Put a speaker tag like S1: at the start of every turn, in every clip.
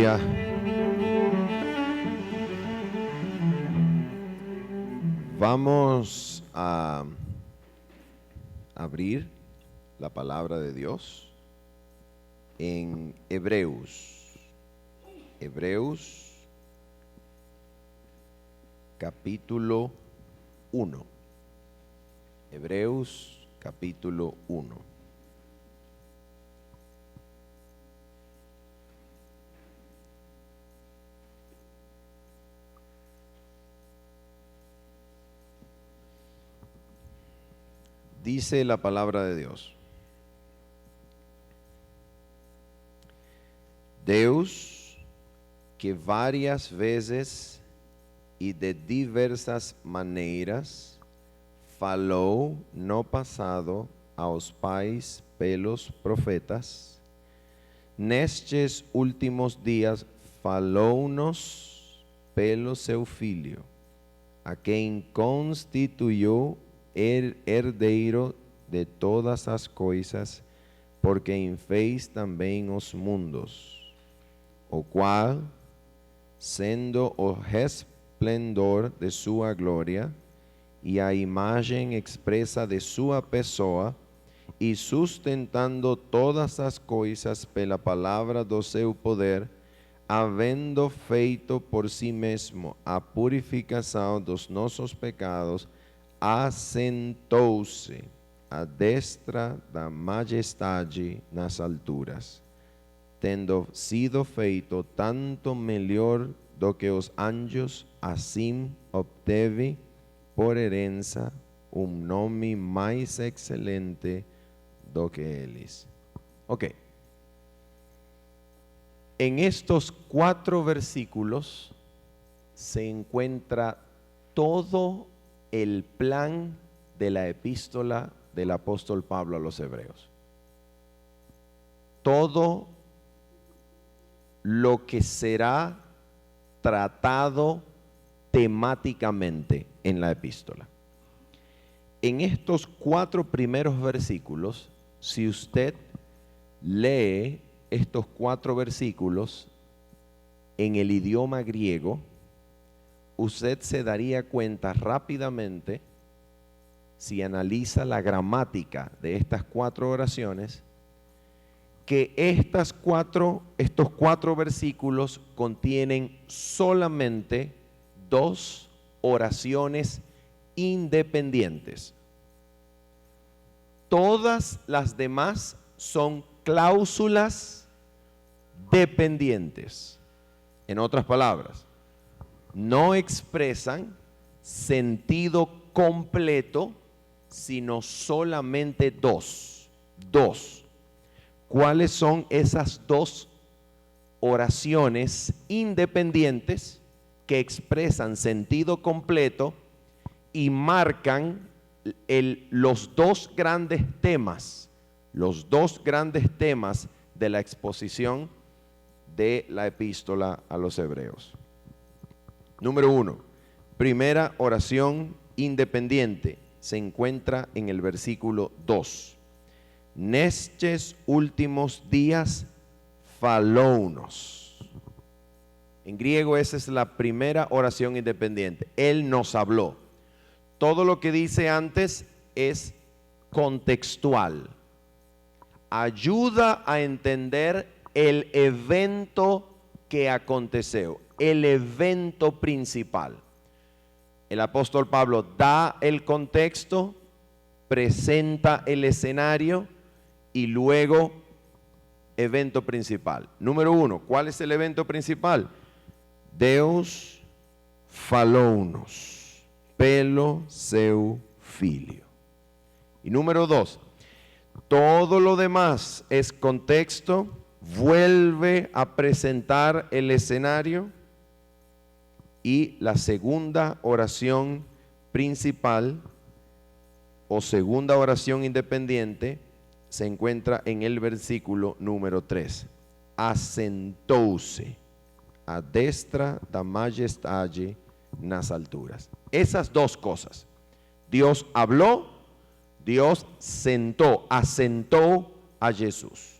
S1: Aleluya. Vamos a abrir la palabra de Dios en Hebreos. Hebreos capítulo 1. Hebreos capítulo 1. Dice la palabra de Dios: Deus, que várias vezes e de diversas maneiras falou no passado aos pais pelos profetas, nestes últimos dias falou-nos pelo seu Filho, a quem constituiu herdeiro de todas as coisas, por quem fez também os mundos, o qual, sendo o resplendor de sua glória e a imagem expressa de sua pessoa, e sustentando todas as coisas pela palavra do seu poder, havendo feito por si mesmo a purificação dos nossos pecados, assentou-se à destra da majestade nas alturas, tendo sido feito tanto melhor do que os anjos, assim obteve por herança nome mais excelente do que eles. Ok. En estos 4 versículos se encuentra todo el plan de la epístola del apóstol Pablo a los Hebreos. Todo lo que será tratado temáticamente en la epístola. En estos 4 primeros versículos, si usted lee estos 4 versículos en el idioma griego, usted se daría cuenta rápidamente, si analiza la gramática de estas 4 oraciones, que estos 4 versículos contienen solamente 2 oraciones independientes. Todas las demás son cláusulas dependientes. En otras palabras, no expresan sentido completo, sino solamente 2. ¿Cuáles son esas 2 oraciones independientes que expresan sentido completo y marcan los 2 grandes temas? Los 2 grandes temas de la exposición de la epístola a los Hebreos. Número 1, primera oración independiente, se encuentra en el versículo 2. Nestes últimos días falou-nos. En griego esa es la primera oración independiente. Él nos habló. Todo lo que dice antes es contextual. Ayuda a entender el evento que aconteció, el evento principal. El apóstol Pablo da el contexto, presenta el escenario y luego evento principal. Número 1, ¿cuál es el evento principal? Deus falou-nos pelo seu Filho. Y número 2, todo lo demás es contexto, vuelve a presentar el escenario, y la segunda oración principal o segunda oración independiente se encuentra en el versículo número 3. Assentou-se à destra da majestade nas alturas. Esas 2 cosas. Dios habló, Dios sentó, asentó a Jesús.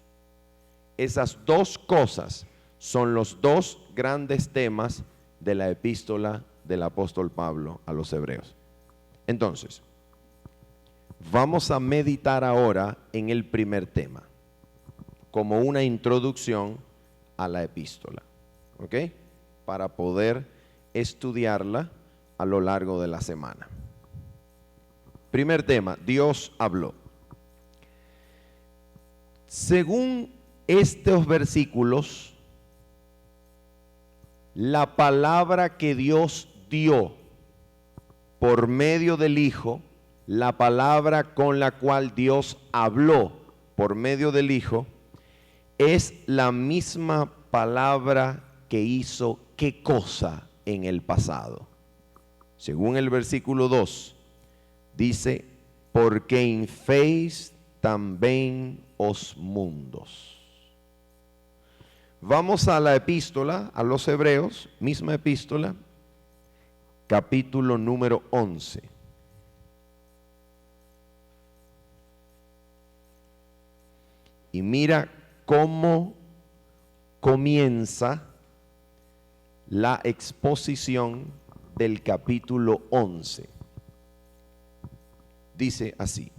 S1: Esas 2 cosas Son los dos grandes temas de la epístola del apóstol Pablo a los hebreos. Entonces, vamos a meditar ahora en el primer tema, como una introducción a la epístola, ¿ok? Para poder estudiarla a lo largo de la semana. Primer tema, Dios habló. Según estos versículos, la palabra que Dios dio por medio del Hijo, la palabra con la cual Dios habló por medio del Hijo, es la misma palabra que hizo qué cosa en el pasado. Según el versículo 2, dice, porque inféis también os mundos. Vamos a la epístola a los hebreos, misma epístola, capítulo número 11. Y mira cómo comienza la exposición del capítulo 11. Dice así: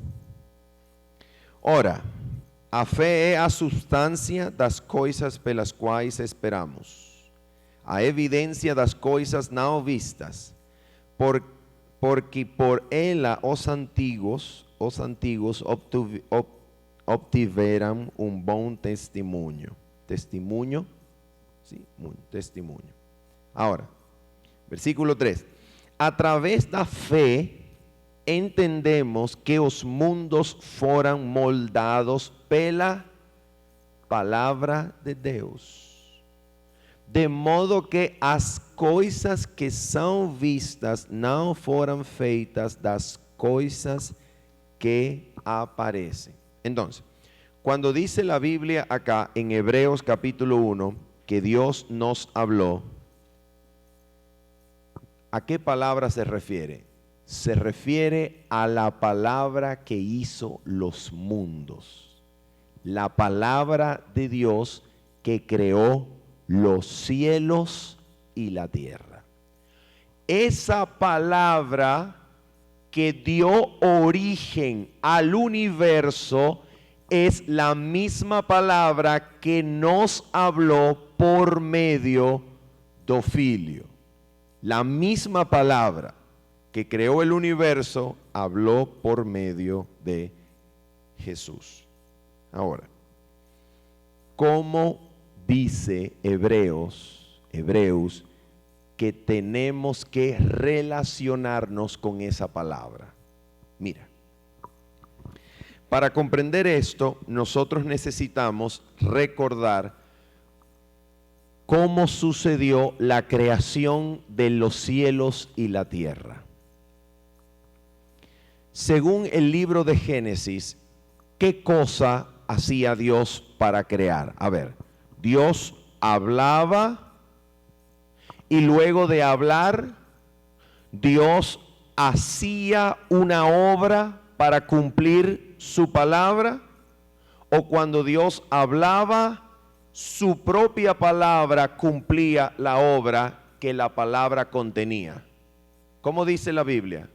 S1: ora, a fé é a substância das coisas pelas quais esperamos, a evidência das coisas não vistas, porque por ela os antigos obtiveram bom testemunho. Testemunho? Sí, testemunho. Ahora, versículo 3. Através da fé, entendemos que os mundos foram moldados pela palavra de Deus, de modo que as coisas que são vistas não foram feitas das coisas que aparecen. Entonces, cuando dice la Biblia acá en Hebreos capítulo 1 que Dios nos habló, ¿a qué palabra se refiere? Se refiere a la palabra que hizo los mundos, la palabra de Dios que creó los cielos y la tierra. Esa palabra que dio origen al universo es la misma palabra que nos habló por medio do Filho. La misma palabra que creó el universo habló por medio de Jesús. Ahora, ¿cómo dice Hebreos que tenemos que relacionarnos con esa palabra? Mira, para comprender esto, nosotros necesitamos recordar cómo sucedió la creación de los cielos y la tierra. Según el libro de Génesis, ¿qué cosa hacía Dios para crear? A ver, Dios hablaba y luego de hablar, Dios hacía una obra para cumplir su palabra, o cuando Dios hablaba, su propia palabra cumplía la obra que la palabra contenía. ¿Cómo dice la Biblia?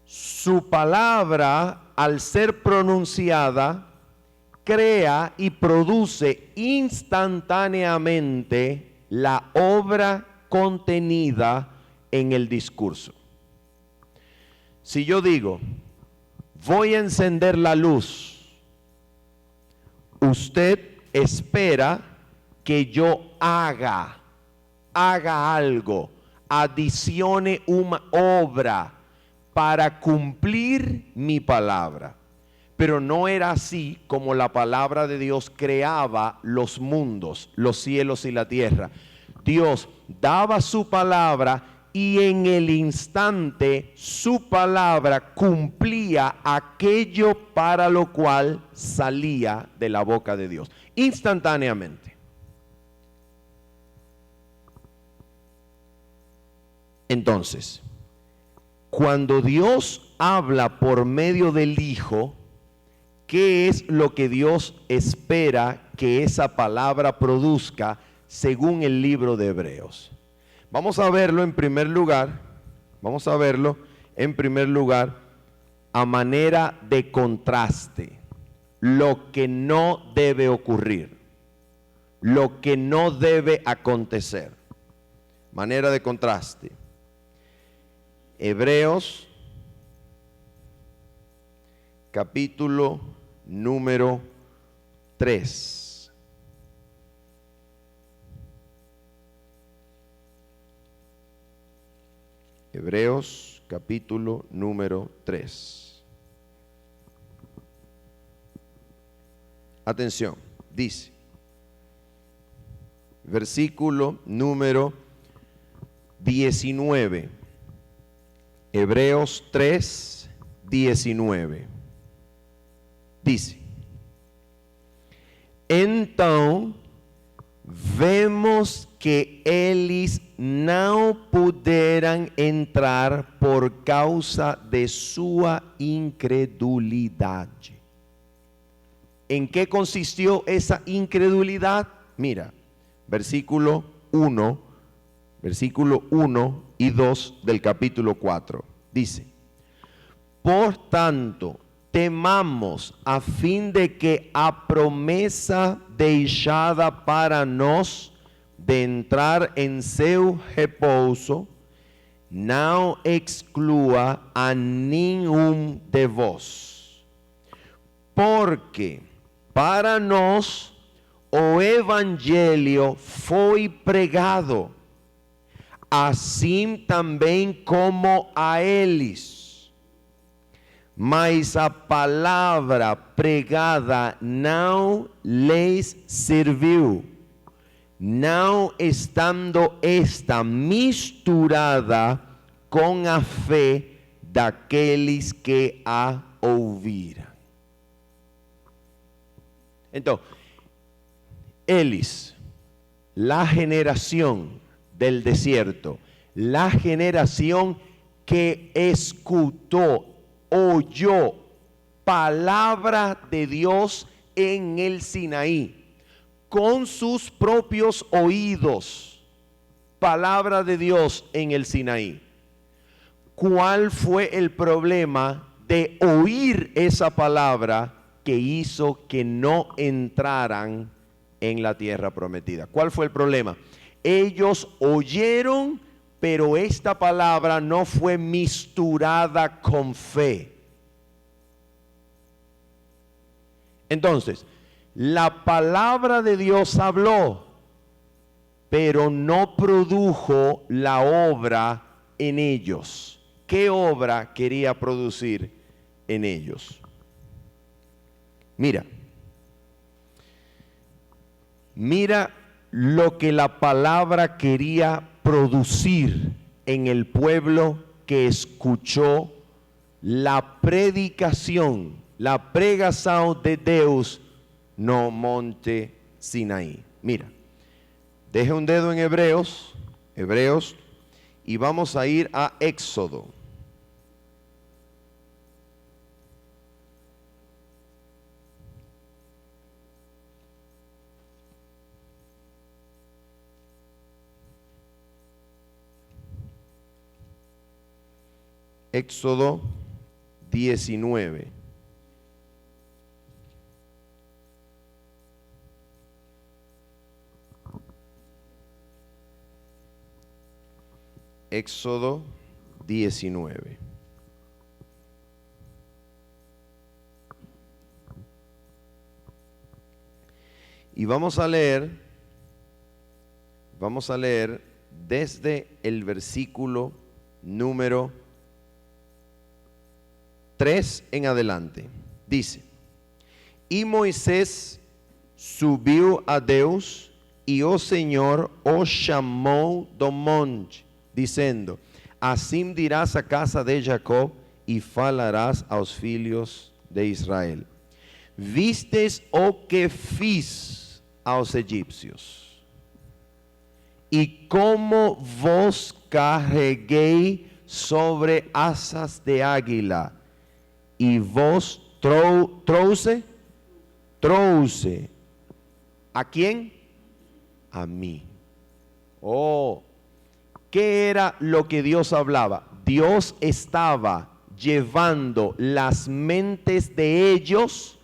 S1: Su palabra, al ser pronunciada, crea y produce instantáneamente la obra contenida en el discurso. Si yo digo, voy a encender la luz, usted espera que yo haga algo, adicione una obra para cumplir mi palabra. Pero no era así como la palabra de Dios creaba los mundos, los cielos y la tierra. Dios daba su palabra y en el instante su palabra cumplía aquello para lo cual salía de la boca de Dios, instantáneamente. Entonces, cuando Dios habla por medio del Hijo, ¿qué es lo que Dios espera que esa palabra produzca según el libro de Hebreos. Vamos a verlo en primer lugar, a manera de contraste, lo que no debe ocurrir, lo que no debe acontecer, manera de contraste. Hebreos capítulo número 3. Hebreos capítulo número 3. Atención, dice, versículo número 19. Hebreos 3, 19. Dice, então vemos que eles não puderam entrar por causa de sua incredulidade. ¿En qué consistió esa incredulidad? Mira, versículo 1 y 2 del capítulo 4. Dice, por tanto, temamos a fim de que a promessa deixada para nós de entrar em seu repouso não exclua a nenhum de vós. Porque para nós o evangelho foi pregado, assim também como a eles. Mas a palavra pregada não lhes serviu, não estando esta misturada com a fé daqueles que a ouviram. Então, eles, la generación del desierto, la generación que escuchó, oyó palabra de Dios en el Sinaí, con sus propios oídos, palabra de Dios en el Sinaí. ¿Cuál fue el problema de oír esa palabra que hizo que no entraran en la tierra prometida? ¿Cuál fue el problema? Ellos oyeron, pero esta palabra no fue misturada con fe. Entonces, la palabra de Dios habló, pero no produjo la obra en ellos. ¿Qué obra quería producir en ellos? Mira lo que la palabra quería producir en el pueblo que escuchó la predicación, la pregação de Deus no monte Sinaí. Mira, deje un dedo en Hebreos, y vamos a ir a Éxodo. Éxodo 19. Éxodo 19. Y vamos a leer desde el versículo número 3 en adelante. Dice, e Moisés subiu a Deus, e o Senhor o chamou do monte, dizendo, assim dirás a casa de Jacob, e falarás aos filhos de Israel. Vistes o que fiz aos egípcios, e como vos carreguei sobre asas de águila, e vos trouxe ¿A quién? A mí. Oh, ¿qué era lo que Dios hablaba? Dios estaba llevando las mentes de ellos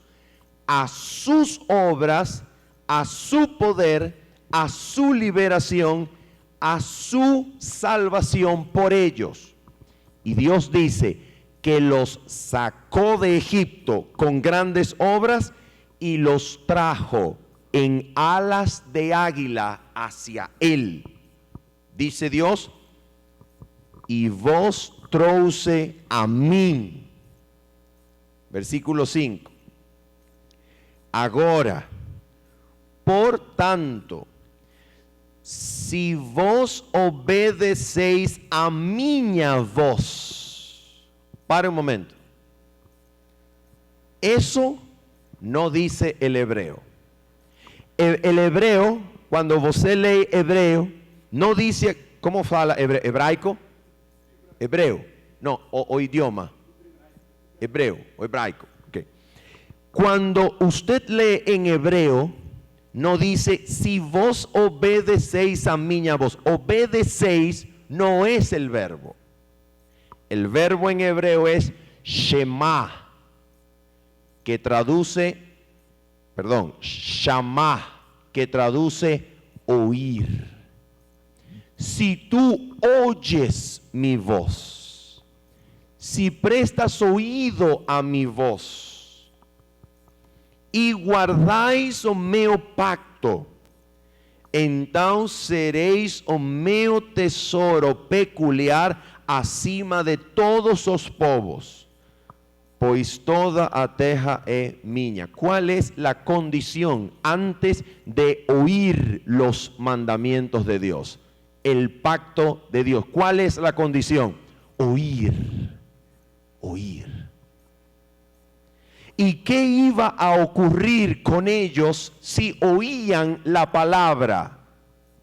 S1: a sus obras, a su poder, a su liberación, a su salvación por ellos. Y Dios dice que los sacó de Egipto con grandes obras y los trajo en alas de águila hacia Él. Dice Dios, y vos trouxe a mí. Versículo 5. Agora, por tanto, si vos obedecéis a minha voz. Para un momento. Eso no dice el hebreo. El hebreo, cuando você lee hebreo, no dice, ¿cómo fala hebraico? Hebreo, no, o idioma. Hebreo o hebraico. Okay. Cuando usted lee en hebreo, no dice, si vos obedecéis a minha voz. Obedecéis no es el verbo. El verbo en hebreo es shema, que traduce, shamá, que traduce oír. Si tú oyes mi voz, si prestas oído a mi voz e guardais o meu pacto, então sereis o meu tesouro peculiar acima de todos os povos, pois toda a terra é minha. ¿Cuál es la condición antes de oír los mandamientos de Dios? El pacto de Dios. ¿Cuál es la condición? Oír. Oír. ¿Y qué iba a ocurrir con ellos si oían la palabra?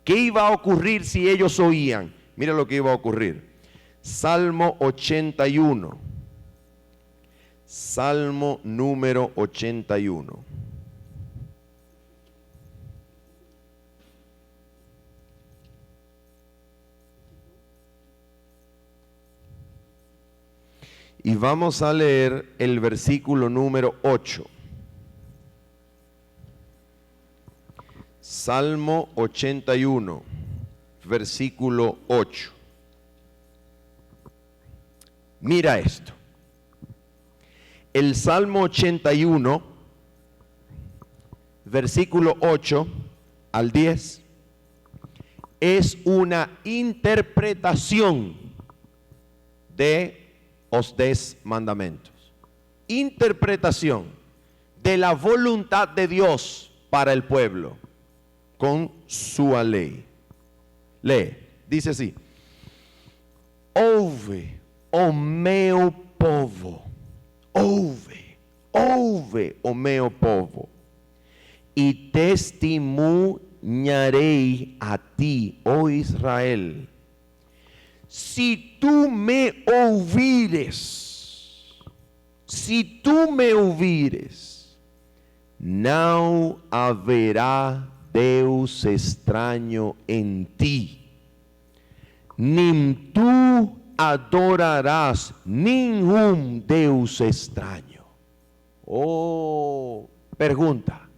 S1: ¿Qué iba a ocurrir si ellos oían? Mira lo que iba a ocurrir. Salmo 81. Salmo número 81. Y vamos a leer el versículo número 8. Salmo 81, versículo 8. Mira esto. El Salmo 81, versículo 8 al 10, es una interpretación de los 10 mandamientos. Interpretación de la voluntad de Dios para el pueblo con su ley. Lee, dice así: ouve, o meu povo, ouve, ouve, o meu povo, e testemunharei a ti, oh Israel. Si tú me ouvires, não haverá Deus estranho em ti, nem tu adorarás nenhum Deus estranho. Oh, pregunta: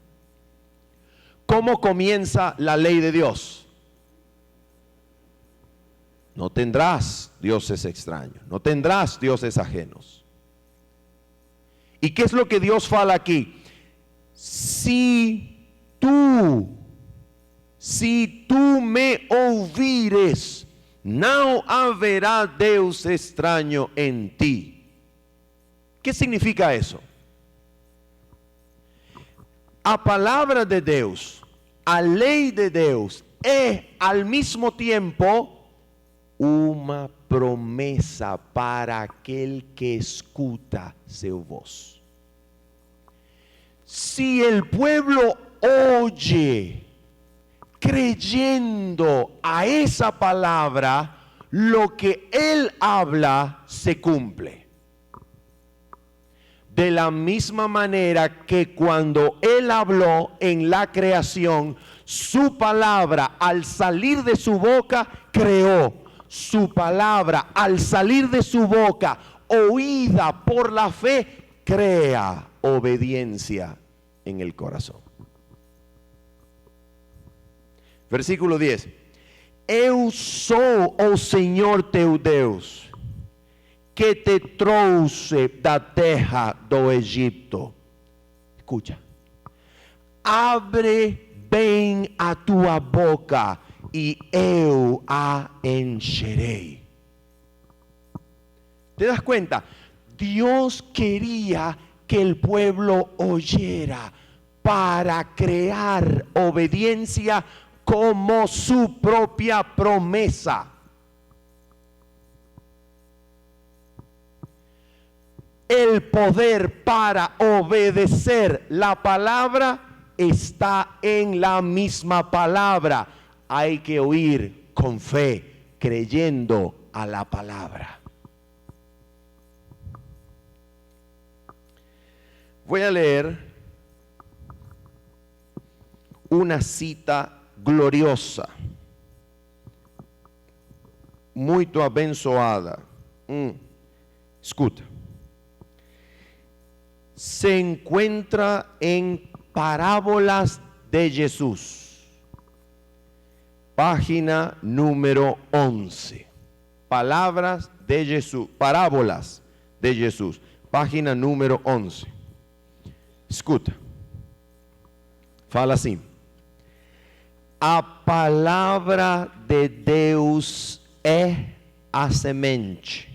S1: ¿cómo comienza la ley de Dios? No tendrás dioses extraños, no tendrás dioses ajenos. ¿Y qué es lo que Dios fala aquí? Si tú me ouvires, não haverá Deus extraño en ti. ¿Qué significa eso? A palavra de Deus, a lei de Deus é al mismo tiempo uma promessa para aquel que escuta su voz. Si el pueblo oye creyendo a esa palabra, lo que él habla se cumple. De la misma manera que cuando Él habló en la creación, su palabra al salir de su boca creó. Su palabra al salir de su boca, oída por la fe, crea obediencia en el corazón. Versículo 10. Eu sou o Senhor teu Deus, que te trouxe da terra do Egito. Escucha. Abre bem a tua boca e eu a encherei. ¿Te das cuenta? Dios quería que el pueblo oyera para crear obediencia como su propia promesa. El poder para obedecer la palabra está en la misma palabra. Hay que oír con fe, creyendo a la palabra. Voy a leer una cita gloriosa, muy abençoada. Escuta. Se encuentra en Parábolas de Jesús, página número 11. Palabras de Jesús, Parábolas de Jesús, página número 11. Escuta. Fala assim: a palavra de Deus é a semente.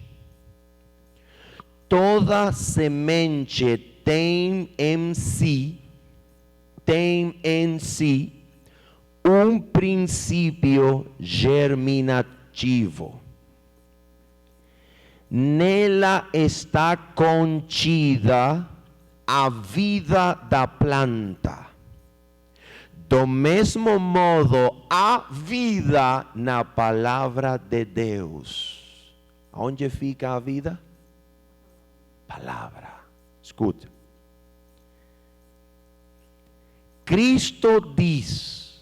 S1: Toda semente tem em si princípio germinativo. Nela está contida a vida da planta. Do mesmo modo, há vida na palavra de Deus. Onde fica a vida? Palavra. Escuta. Cristo diz: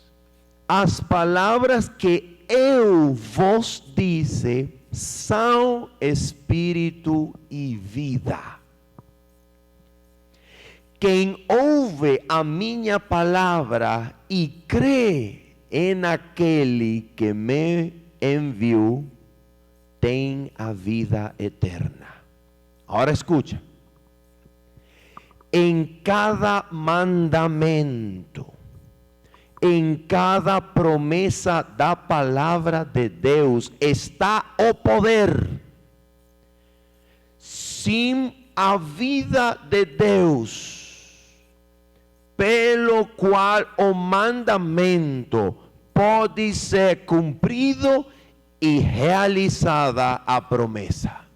S1: as palavras que eu vos disse são espírito e vida. Quem ouve a minha palavra e crê em aquele que me enviou, tem a vida eterna. Agora escucha. Em cada mandamento, em cada promessa da palavra de Deus está o poder. Sim, a vida de Deus, pelo qual o mandamento pode ser cumprido e realizada a promessa.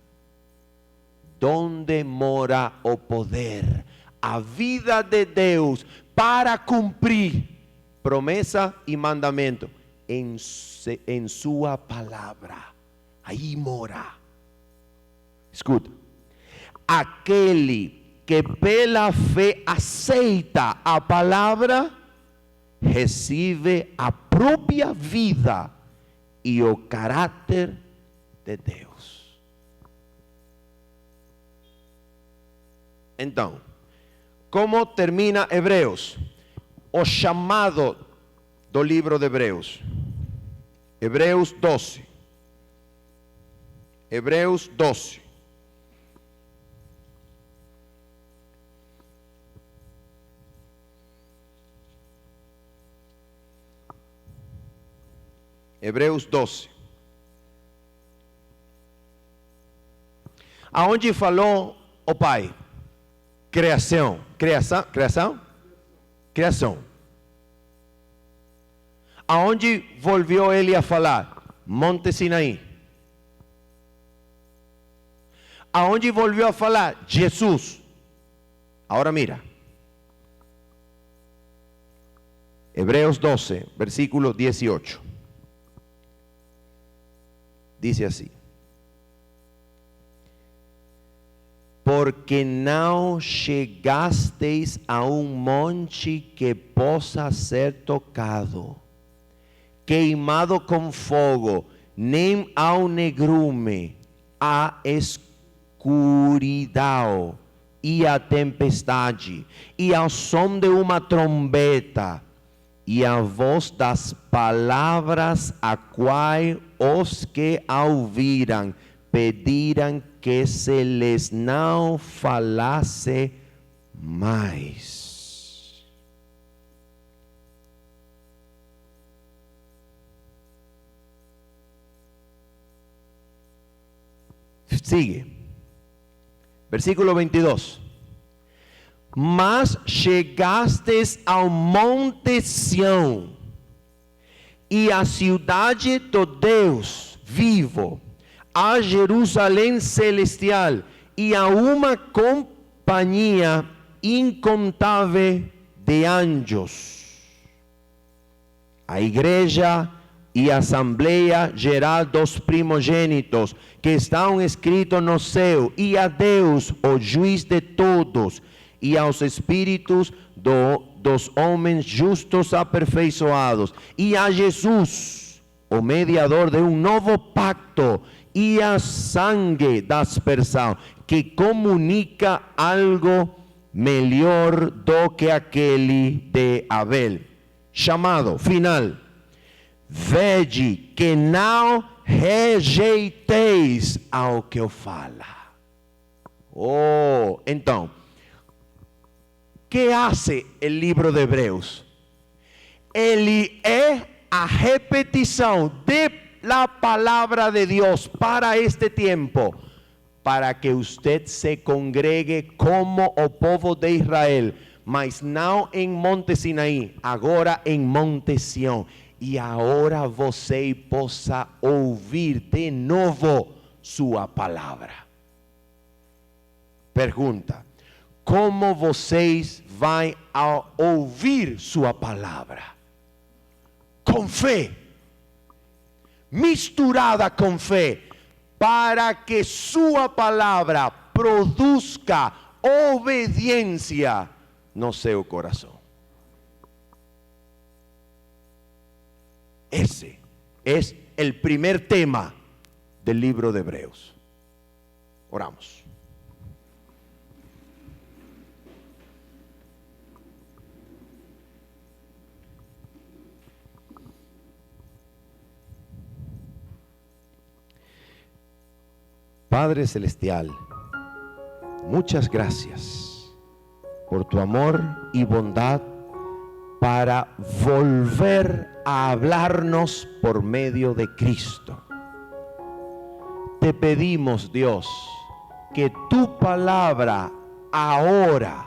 S1: Donde mora o poder, a vida de Deus para cumprir promessa e mandamento? Em sua palavra. Aí mora. Escuta. Aquele que pela fé aceita a palavra, recebe a própria vida e o caráter de Deus. Então, como termina Hebreus? O chamado do livro de Hebreus. Hebreus 12. Hebreus 12. Hebreus 12. Aonde falou o Pai? Criação. Aonde volviu ele a falar? Monte Sinaí. Aonde volviu a falar? Jesus. Agora mira. Hebreos 12, versículo 18. Dice así: porque não chegastes a monte que possa ser tocado, queimado com fogo, nem ao negrume, a escuridão e a tempestade, e ao som de uma trombeta, e a voz das palavras a qual os que a ouviram pediram que se lhes não falasse mais. Sigue. Versículo 22. Mas chegastes ao monte Sião, e à cidade do Deus vivo, a Jerusalém celestial, e a uma companhia incontável de anjos, a igreja e a assembleia geral dos primogênitos, que estão escritos no céu, e a Deus, o juiz de todos, e aos espíritos dos homens justos aperfeiçoados, e a Jesus, o mediador de um novo pacto, e a sangue da aspersão, que comunica algo melhor do que aquele de Abel. Chamado final: vede que não rejeiteis ao que eu fala. Oh, então, ¿qué hace el libro de Hebreos? Ele é a repetição da palavra de Deus para este tempo, para que usted se congregue como o povo de Israel, mas não em Monte Sinaí, agora em Monte Sião. E agora você possa ouvir de novo sua palavra. Pergunta: como vocês vão ouvir sua palavra? Com fé, misturada com fé, para que sua palavra produza obediência no seu coração. Ese es el primer tema del libro de Hebreos. Oramos. Padre Celestial, muchas gracias por tu amor y bondad para volver a hablarnos por medio de Cristo. Te pedimos, Dios, que tu palabra ahora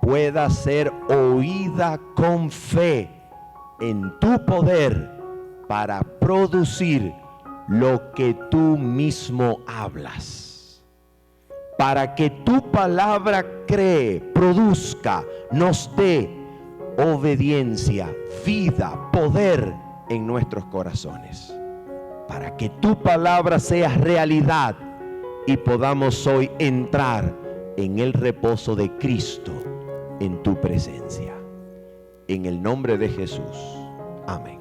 S1: pueda ser oída con fe en tu poder para producir lo que tú mismo hablas. Para que tu palabra produzca, nos dé obediencia, vida, poder en nuestros corazones, para que tu palabra sea realidad y podamos hoy entrar en el reposo de Cristo en tu presencia. En el nombre de Jesús. Amén.